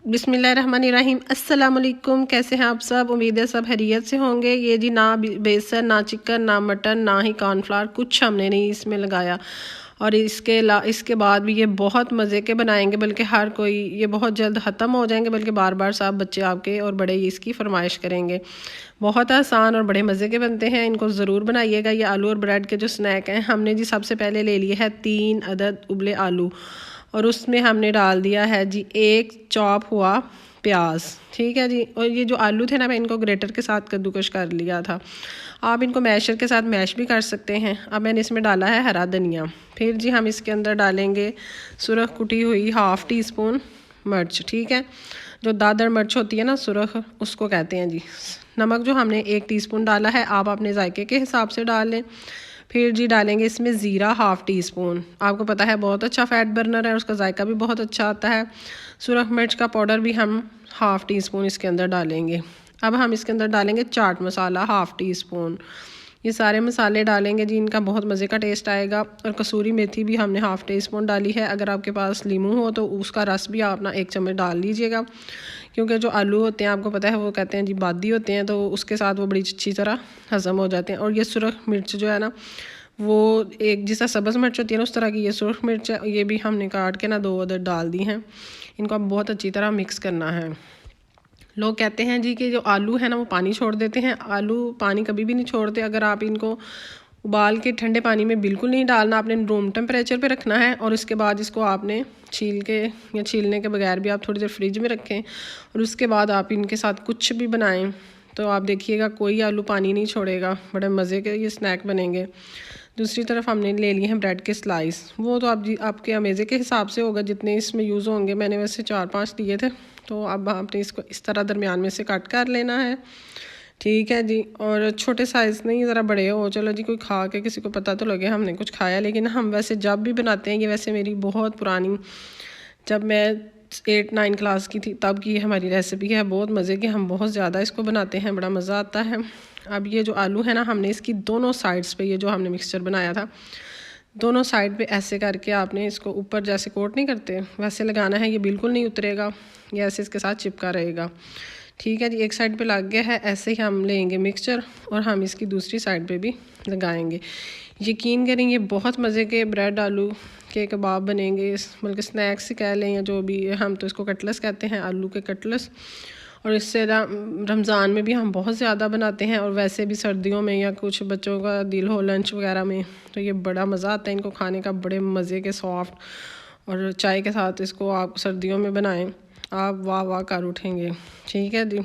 बिस्मिल्लाहिर्रहमानिर्रहीम। अस्सलाम वालेकुम। कैसे हैं आप सब? उम्मीद है सब खैरियत से होंगे। ये जी ना बेसन, ना चिकन, ना मटन, ना ही कॉर्नफ्लावर, कुछ हमने नहीं इसमें लगाया। और इसके बाद भी ये बहुत मज़े के बनाएंगे, बल्कि हर कोई, ये बहुत जल्द ख़त्म हो जाएंगे, बल्कि बार बार सब बच्चे आपके और बड़े इसकी फरमाइश करेंगे। बहुत आसान और बड़े मज़े के बनते हैं, इनको ज़रूर बनाइएगा। ये आलू और ब्रेड के जो स्नैक हैं, हमने जी सबसे पहले ले लिए है 3 अदद उबले आलू, और उसमें हमने डाल दिया है जी 1 चॉप हुआ प्याज। ठीक है जी। और ये जो आलू थे ना, मैं इनको ग्रेटर के साथ कद्दूकश कर लिया था। आप इनको मैशर के साथ मैश भी कर सकते हैं। अब मैंने इसमें डाला है हरा धनिया। फिर जी हम इसके अंदर डालेंगे सुरख कुटी हुई 1/2 टीस्पून मिर्च। ठीक है, जो दादर मिर्च होती है ना, सुरख, उसको कहते हैं जी। नमक जो हमने 1 टीस्पून डाला है, आप अपने जायके के हिसाब से डाल लें। फिर जी डालेंगे इसमें ज़ीरा 1/2 टीस्पून। आपको पता है बहुत अच्छा फ़ैट बर्नर है, उसका जायका भी बहुत अच्छा आता है। सुरख मिर्च का पाउडर भी हम 1/2 टीस्पून इसके अंदर डालेंगे। अब हम इसके अंदर डालेंगे चाट मसाला 1/2 टीस्पून। ये सारे मसाले डालेंगे जी, इनका बहुत मज़े का टेस्ट आएगा। और कसूरी मेथी भी हमने 1/2 टीस्पून डाली है। अगर आपके पास लीमू हो तो उसका रस भी आप ना 1 चम्मच डाल लीजिएगा, क्योंकि जो आलू होते हैं आपको पता है वो कहते हैं जी बादी होते हैं, तो उसके साथ वो बड़ी अच्छी तरह हज़म हो जाते हैं। और ये सुरख मिर्च जो है ना, वो एक जिस तरह सब्ज़ मिर्च होती है ना, उस तरह की ये सुरख मिर्च है। ये भी हमने काट के ना 2 अदद डाल दी हैं। इनको अब बहुत अच्छी तरह मिक्स करना है। लोग कहते हैं जी कि जो आलू है ना वो पानी छोड़ देते हैं। आलू पानी कभी भी नहीं छोड़ते। अगर आप इनको उबाल के ठंडे पानी में बिल्कुल नहीं डालना, आपने रूम टेम्परेचर पे रखना है। और उसके बाद इसको आपने छील के या छीलने के बगैर भी आप थोड़ी देर फ्रिज में रखें, और उसके बाद आप इनके साथ कुछ भी बनाएं, तो आप देखिएगा कोई आलू पानी नहीं छोड़ेगा। बड़े मज़े के ये स्नैक बनेंगे। दूसरी तरफ हमने ले लिए हैं ब्रेड के स्लाइस। वो तो आपके अमेज़े के हिसाब से होगा जितने इसमें यूज़ होंगे। मैंने वैसे 4-5 लिए थे, तो अब आपने इसको इस तरह दरमियान में से कट कर लेना है। ठीक है जी। और छोटे साइज़ नहीं, ज़रा बड़े हो, चलो जी कोई खा के किसी को पता तो लगे हमने कुछ खाया। लेकिन हम वैसे जब भी बनाते हैं, ये वैसे मेरी बहुत पुरानी, जब मैं 8-9 क्लास की थी तब की हमारी रेसिपी है। बहुत मज़े की, हम बहुत ज़्यादा इसको बनाते हैं, बड़ा मज़ा आता है। अब ये जो आलू है ना, हमने इसकी दोनों साइड्स पे, ये जो हमने मिक्सचर बनाया था, दोनों साइड पे ऐसे करके आपने इसको ऊपर जैसे कोट नहीं करते वैसे लगाना है। ये बिल्कुल नहीं उतरेगा, ये ऐसे इसके साथ चिपका रहेगा। ठीक है जी। एक साइड पे लग गया है। ऐसे ही हम लेंगे मिक्सचर और हम इसकी दूसरी साइड पे भी लगाएंगे। यकीन करें ये बहुत मज़े के ब्रेड आलू के कबाब बनेंगे, बल्कि स्नैक्स ही कह लें या जो भी, हम तो इसको कटलस कहते हैं, आलू के कटलस। और इससे रमज़ान में भी हम बहुत ज़्यादा बनाते हैं, और वैसे भी सर्दियों में या कुछ बच्चों का दिल हो लंच वगैरह में, तो ये बड़ा मज़ा आता है इनको खाने का। बड़े मज़े के सॉफ्ट, और चाय के साथ इसको आप सर्दियों में बनाएं, आप वाह वाह कर उठेंगे। ठीक है जी।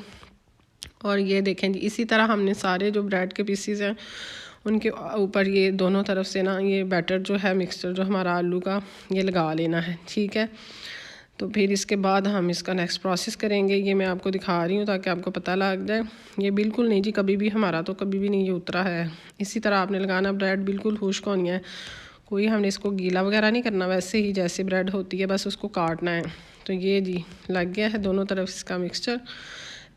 और ये देखें जी, इसी तरह हमने सारे जो ब्रेड के पीसीज हैं उनके ऊपर ये दोनों तरफ से ना ये बैटर जो है, मिक्सचर जो हमारा आलू का, ये लगा लेना है। ठीक है। तो फिर इसके बाद हम इसका नेक्स्ट प्रोसेस करेंगे। ये मैं आपको दिखा रही हूँ ताकि आपको पता लग जाए। ये बिल्कुल नहीं जी, कभी भी हमारा तो कभी भी नहीं ये उतरा है। इसी तरह आपने लगाना, ब्रेड बिल्कुल खुश्क होनी है, कोई हमने इसको गीला वगैरह नहीं करना, वैसे ही जैसे ब्रेड होती है बस उसको काटना है। तो ये जी लग गया है दोनों तरफ इसका मिक्सचर।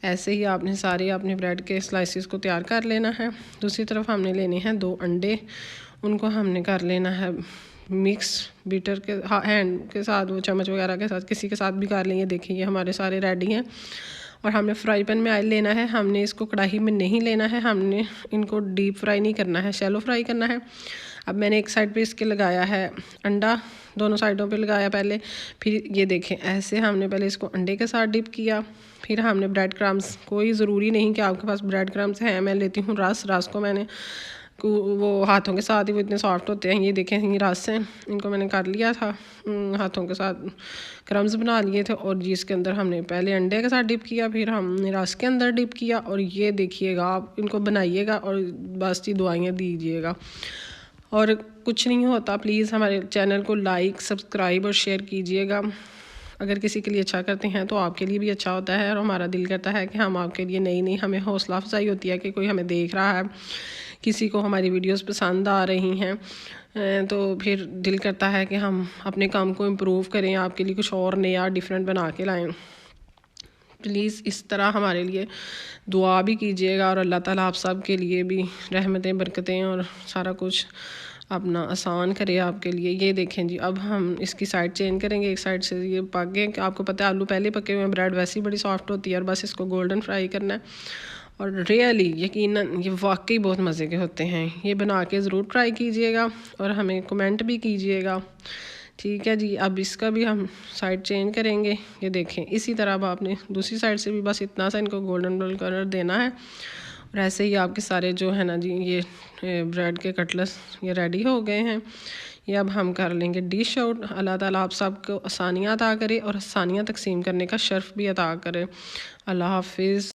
ऐसे ही आपने सारे अपने ब्रेड के स्लाइसिस को तैयार कर लेना है। दूसरी तरफ हमने लेने हैं 2 अंडे, उनको हमने कर लेना है मिक्स बीटर के हैंड के साथ, वो चम्मच वगैरह के साथ, किसी के साथ भी कर लेंगे। देखिए ये हमारे सारे रेडी हैं। और हमने फ्राई पैन में ऑयल लेना है। हमने इसको कढ़ाई में नहीं लेना है, हमने इनको डीप फ्राई नहीं करना है, शैलो फ्राई करना है। अब मैंने एक साइड पे इसके लगाया है अंडा, दोनों साइडों पे लगाया पहले। फिर ये देखें ऐसे हमने पहले इसको अंडे के साथ डिप किया। फिर हमने ब्रेड क्रम्स, कोई ज़रूरी नहीं कि आपके पास ब्रेड क्रम्स हैं, मैं लेती हूँ रस को मैंने वो हाथों के साथ ही, वो इतने सॉफ्ट होते हैं। ये देखें ये रस हैं, इनको मैंने कर लिया था हाथों के साथ, क्रम्स बना लिए थे। और जी इसके अंदर हमने पहले अंडे के साथ डिप किया, फिर हमने रस के अंदर डिप किया। और ये देखिएगा, आप इनको बनाइएगा और बस जी दुआएं दीजिएगा। और कुछ नहीं होता, प्लीज़ हमारे चैनल को लाइक, सब्सक्राइब और शेयर कीजिएगा। अगर किसी के लिए अच्छा करते हैं तो आपके लिए भी अच्छा होता है, और हमारा दिल करता है कि हम आपके लिए नई हमें हौसला अफजाई होती है कि कोई हमें देख रहा है, किसी को हमारी वीडियोस पसंद आ रही हैं, तो फिर दिल करता है कि हम अपने काम को इम्प्रूव करें, आपके लिए कुछ और नया डिफरेंट बना के लाएँ। प्लीज़ इस तरह हमारे लिए दुआ भी कीजिएगा, और अल्लाह ताला आप सब के लिए भी रहमतें, बरकतें और सारा कुछ अपना आसान करे आपके लिए। ये देखें जी, अब हम इसकी साइड चेंज करेंगे। एक साइड से ये पक गए, आपको पता है आलू पहले पके हुए हैं, ब्रेड वैसे ही बड़ी सॉफ्ट होती है, और बस इसको गोल्डन फ्राई करना है। और रियली यकीनन ये वाकई बहुत मज़े के होते हैं। ये बना के ज़रूर ट्राई कीजिएगा और हमें कमेंट भी कीजिएगा। ठीक है जी, अब इसका भी हम साइड चेंज करेंगे। ये देखें, इसी तरह अब आपने दूसरी साइड से भी बस इतना सा इनको गोल्डन ब्राउन कलर देना है। और ऐसे ही आपके सारे जो है ना जी, ये ब्रेड के कटलेट्स ये रेडी हो गए हैं। ये अब हम कर लेंगे डिश आउट। अल्लाह ताला आप सबको आसानियाँ अता करे और आसानियाँ तकसीम करने का शर्फ भी अता करे। अल्लाह हाफिज़।